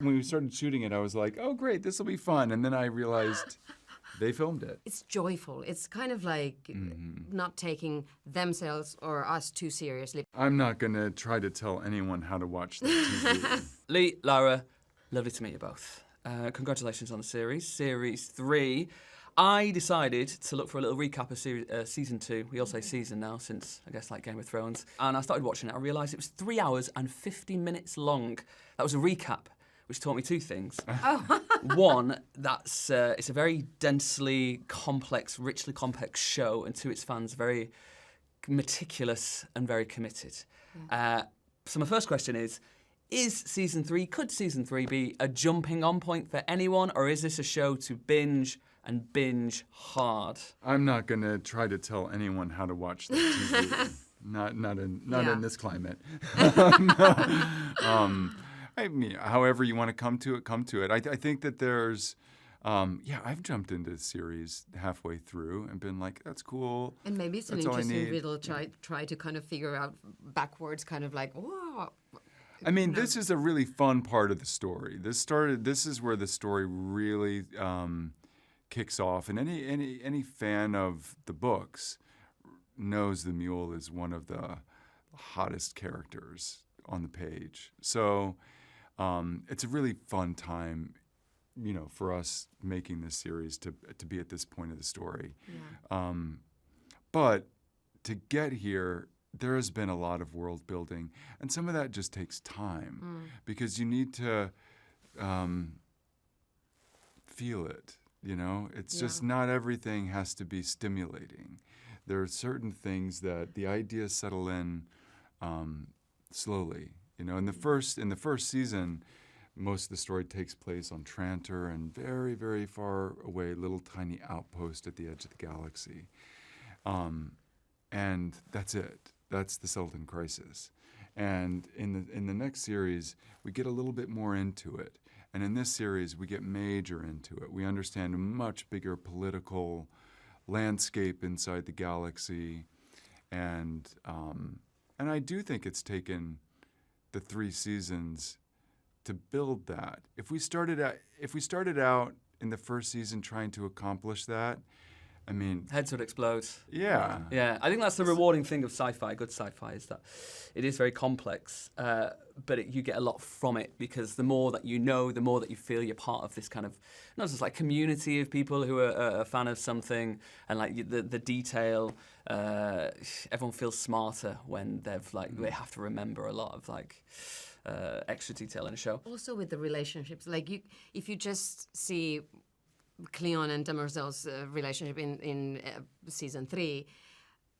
When we started shooting it, I was like, oh, great, this will be fun. And then I realized they filmed it. It's joyful. It's kind of like not taking themselves or us too seriously. I'm not going to try to tell anyone how to watch the TV. Lee, Laura, lovely to meet you both. Congratulations on the series. Series 3. I decided to look for a little recap of season 2. We all say season now since, I guess, like Game of Thrones. And I started watching it. I realised it was 3 hours and 50 minutes long. That was a recap, which taught me two things. One, that's it's a very densely complex, richly complex show, and two, its fans very meticulous and very committed. So my first question is season 3, could season 3 be a jumping on point for anyone, or is this a show to binge and binge hard? I'm not going to try to tell anyone how to watch the TV. not in this climate. I mean, however you want to come to it. I think that there's, I've jumped into the series halfway through and been like, that's cool. And maybe it's an interesting riddle. Try to kind of figure out backwards, kind of like, whoa. I mean, this is a really fun part of the story. This is where the story really kicks off, and any fan of the books knows the mule is one of the hottest characters on the page. So it's a really fun time, for us making this series to be at this point of the story. Yeah. But to get here, there has been a lot of world building, and some of that just takes time because you need to feel it. It's just not everything has to be stimulating. There are certain things that the ideas settle in slowly. In the first season, most of the story takes place on Trantor and very, very far away, little tiny outpost at the edge of the galaxy, and that's it. That's the Sultan Crisis. And in the next series, we get a little bit more into it. And in this series, we get major into it. We understand a much bigger political landscape inside the galaxy. And I do think it's taken the 3 seasons to build that. If we started out in the first season trying to accomplish that, I mean, heads would explode. Yeah. Yeah, I think that's the rewarding thing of sci-fi, good sci-fi, is that it is very complex, but you get a lot from it because the more that you know, the more that you feel you're part of this kind of, not just like community of people who are a fan of something, and like the detail, everyone feels smarter when they have to remember a lot of like extra detail in a show. Also with the relationships, like if you just see Cleon and Demerzel's relationship in season 3,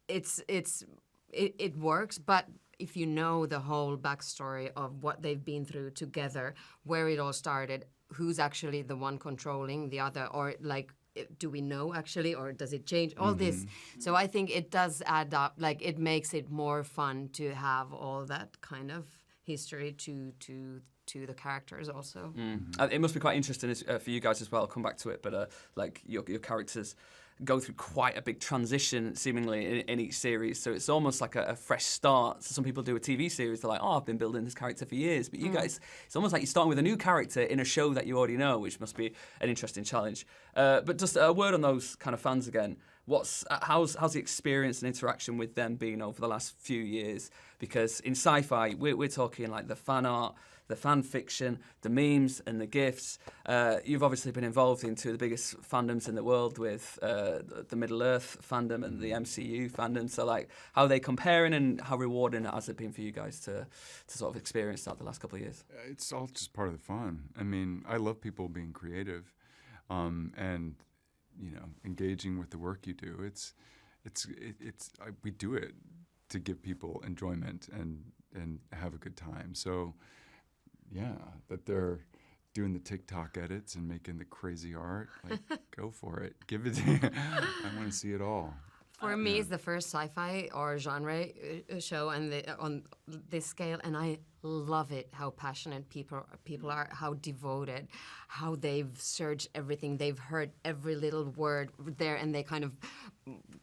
it works. But if you know the whole backstory of what they've been through together, where it all started, who's actually the one controlling the other, or like, do we know actually, or does it change? All this. So I think it does add up. Like, it makes it more fun to have all that kind of history to the characters also. It must be quite interesting for you guys as well. I'll come back to it, but like your characters go through quite a big transition seemingly in each series, so it's almost like a fresh start. So some people do a TV series, they're like, I've been building this character for years, but you guys, it's almost like you're starting with a new character in a show that you already know, which must be an interesting challenge. But just a word on those kind of fans again. How's the experience and interaction with them been over the last few years? Because in sci-fi, we're talking like the fan art, the fan fiction, the memes and the GIFs. You've obviously been involved in two of the biggest fandoms in the world with the Middle-earth fandom and the MCU fandom. So like, how are they comparing, and how rewarding has it been for you guys to sort of experience that the last couple of years? It's all just part of the fun. I mean, I love people being creative and engaging with the work you do. We do it to give people enjoyment and have a good time. So, yeah, that they're doing the TikTok edits and making the crazy art, like, go for it. Give it. I want to see it all. For me, it's the first sci-fi or genre show on this scale, and I love it. How passionate people are, how devoted, how they've searched everything, they've heard every little word there, and they kind of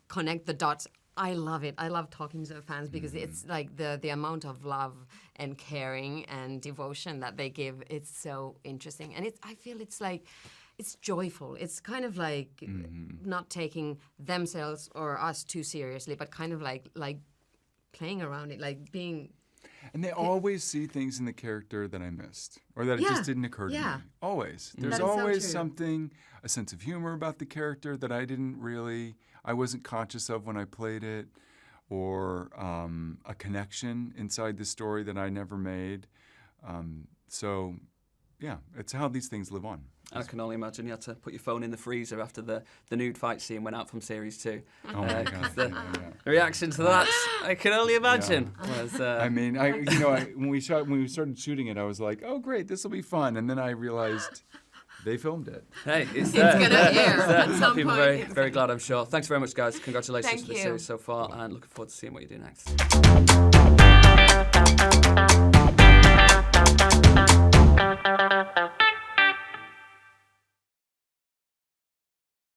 connect the dots I love it. I love talking to the fans because it's like the amount of love and caring and devotion that they give. It's so interesting, and I feel it's like it's joyful. It's kind of like not taking themselves or us too seriously, but kind of like playing around it, like being. And they always see things in the character that I missed, or that it just didn't occur to me. Always. There's That is so always true. something, a sense of humor about the character that I wasn't conscious of when I played it, or a connection inside the story that I never made. So, yeah, it's how these things live on. I can only imagine you had to put your phone in the freezer after the nude fight scene went out from series 2. Oh my God. The reaction to that, I can only imagine. Was, I mean, when we started shooting it, I was like, "Oh, great, this will be fun," and then I realized they filmed it. Hey, it's gonna air at some People point. very, very glad, I'm sure. Thanks very much, guys. Congratulations Thank for the you. series so far, and looking forward to seeing what you do next.